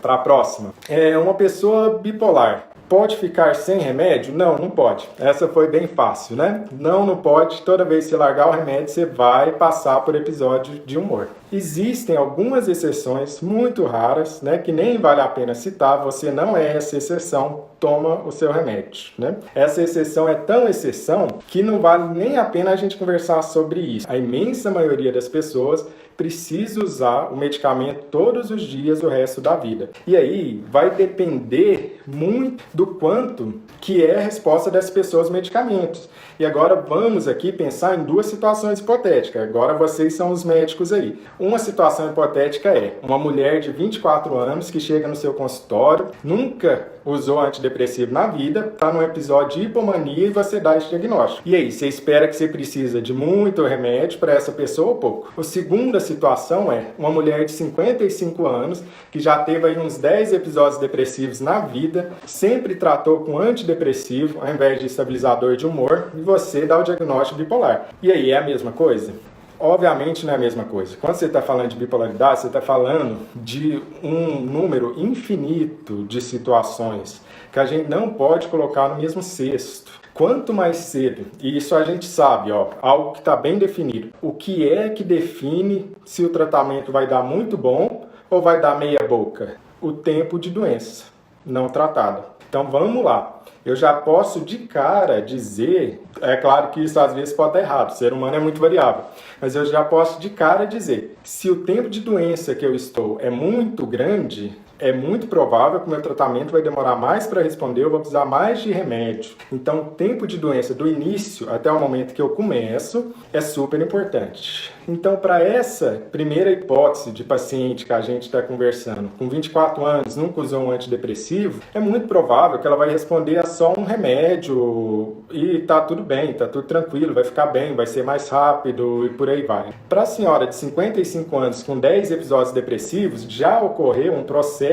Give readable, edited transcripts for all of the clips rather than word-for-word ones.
para a próxima. Uma pessoa bipolar pode ficar sem remédio? Não, não pode. Essa foi bem fácil, né? Não pode. Toda vez que você largar o remédio, você vai passar por episódio de humor. Existem algumas exceções muito raras, né, que nem vale a pena citar. Você não é essa exceção, toma o seu remédio, né? Essa exceção é tão exceção que não vale nem a pena a gente conversar sobre isso. A imensa maioria das pessoas precisa usar o medicamento todos os dias o resto da vida. E aí vai depender muito do quanto que é a resposta das pessoas aos medicamentos. E agora vamos aqui pensar em duas situações hipotéticas. Agora vocês são os médicos aí. Uma situação hipotética é uma mulher de 24 anos que chega no seu consultório, nunca usou antidepressivo na vida, está num episódio de hipomania e você dá esse diagnóstico. E aí, você espera que você precisa de muito remédio para essa pessoa ou pouco? A segunda situação é uma mulher de 55 anos que já teve aí uns 10 episódios depressivos na vida, sempre tratou com antidepressivo ao invés de estabilizador de humor e você dá o diagnóstico bipolar. E aí, é a mesma coisa? Obviamente não é a mesma coisa. Quando você está falando de bipolaridade, você está falando de um número infinito de situações que a gente não pode colocar no mesmo cesto. Quanto mais cedo, e isso a gente sabe, algo que está bem definido, o que é que define se o tratamento vai dar muito bom ou vai dar meia boca? O tempo de doença não tratada. Então vamos lá. Eu já posso de cara dizer, é claro que isso às vezes pode estar errado, o ser humano é muito variável, mas eu já posso de cara dizer, se o tempo de doença que eu estou é muito grande, é muito provável que o meu tratamento vai demorar mais para responder, eu vou precisar mais de remédio. Então, o tempo de doença do início até o momento que eu começo é super importante. Então, para essa primeira hipótese de paciente que a gente está conversando, com 24 anos, nunca usou um antidepressivo, é muito provável que ela vai responder a só um remédio e tá tudo bem, tá tudo tranquilo, vai ficar bem, vai ser mais rápido e por aí vai. Para a senhora de 55 anos com 10 episódios depressivos, já ocorreu um processo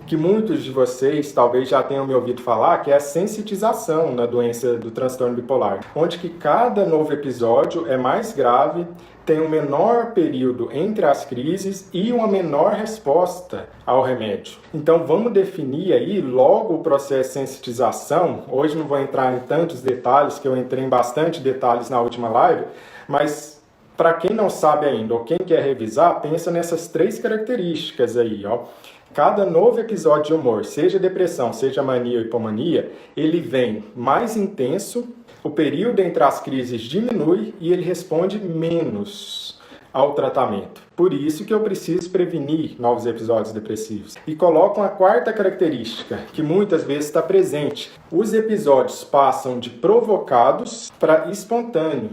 que muitos de vocês talvez já tenham me ouvido falar, que é a sensitização na doença do transtorno bipolar, onde que cada novo episódio é mais grave, tem um menor período entre as crises e uma menor resposta ao remédio. Então vamos definir aí logo o processo de sensitização. Hoje não vou entrar em tantos detalhes, que eu entrei em bastante detalhes na última live, mas para quem não sabe ainda ou quem quer revisar, pensa nessas 3 características aí, Cada novo episódio de humor, seja depressão, seja mania ou hipomania, ele vem mais intenso, o período entre as crises diminui e ele responde menos ao tratamento. Por isso que eu preciso prevenir novos episódios depressivos. E coloco uma quarta característica, que muitas vezes está presente. Os episódios passam de provocados para espontâneo.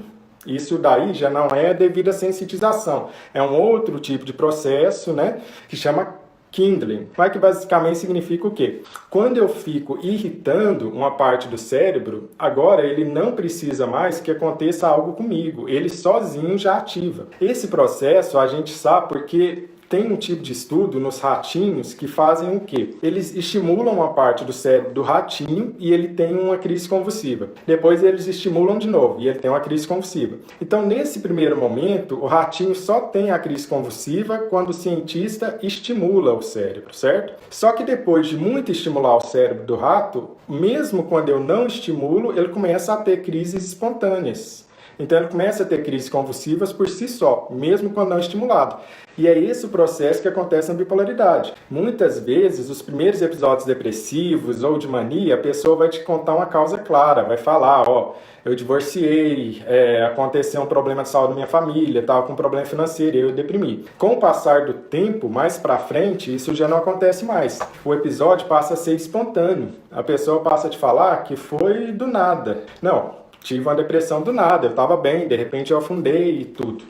Isso daí já não é devida sensitização. É um outro tipo de processo, né, que chama kindling, mas que basicamente significa o quê? Quando eu fico irritando uma parte do cérebro, agora ele não precisa mais que aconteça algo comigo, ele sozinho já ativa. Esse processo a gente sabe porque tem um tipo de estudo nos ratinhos que fazem o quê? Eles estimulam uma parte do cérebro do ratinho e ele tem uma crise convulsiva. Depois eles estimulam de novo e ele tem uma crise convulsiva. Então, nesse primeiro momento, o ratinho só tem a crise convulsiva quando o cientista estimula o cérebro, certo? Só que depois de muito estimular o cérebro do rato, mesmo quando eu não estimulo, ele começa a ter crises espontâneas. Então ele começa a ter crises convulsivas por si só, mesmo quando não estimulado. E é esse o processo que acontece na bipolaridade. Muitas vezes, os primeiros episódios depressivos ou de mania, a pessoa vai te contar uma causa clara, vai falar, eu divorciei, aconteceu um problema de saúde na minha família, estava com um problema financeiro e eu deprimi. Com o passar do tempo, mais pra frente, isso já não acontece mais. O episódio passa a ser espontâneo. A pessoa passa a te falar que foi do nada. Não. Tive uma depressão do nada, eu estava bem, de repente eu afundei e tudo.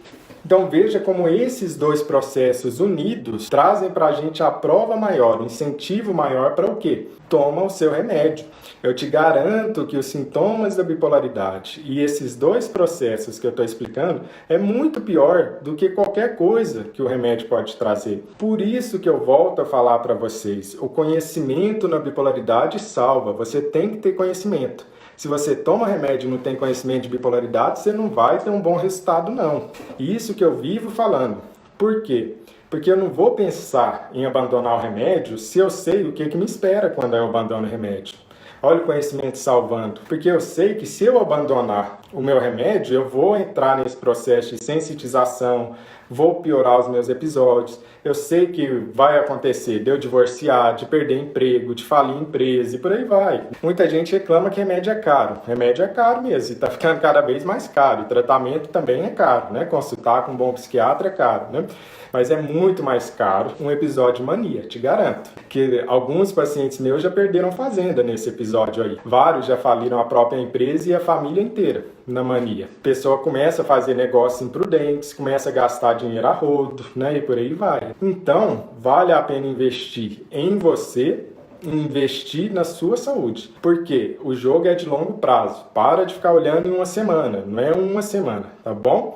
Então veja como esses dois processos unidos trazem para a gente a prova maior, o incentivo maior para o quê? Toma o seu remédio. Eu te garanto que os sintomas da bipolaridade e esses dois processos que eu estou explicando é muito pior do que qualquer coisa que o remédio pode trazer. Por isso que eu volto a falar para vocês, o conhecimento na bipolaridade salva, você tem que ter conhecimento. Se você toma remédio e não tem conhecimento de bipolaridade, você não vai ter um bom resultado, não. E isso que eu vivo falando. Por quê? Porque eu não vou pensar em abandonar o remédio se eu sei o que me espera quando eu abandono o remédio. Olha o conhecimento salvando. Porque eu sei que se eu abandonar o meu remédio, eu vou entrar nesse processo de sensitização, vou piorar os meus episódios. Eu sei que vai acontecer de eu divorciar, de perder emprego, de falir empresa e por aí vai. Muita gente reclama que remédio é caro. Remédio é caro mesmo e está ficando cada vez mais caro. E tratamento também é caro, né? Consultar com um bom psiquiatra é caro, né? Mas é muito mais caro um episódio de mania, te garanto. Que alguns pacientes meus já perderam fazenda nesse episódio aí. Vários já faliram a própria empresa e a família inteira na mania. A pessoa começa a fazer negócios imprudentes, começa a gastar dinheiro a rodo, né? E por aí vai. Então, vale a pena investir em você, investir na sua saúde. Porque o jogo é de longo prazo. Para de ficar olhando em uma semana, não é uma semana, tá bom?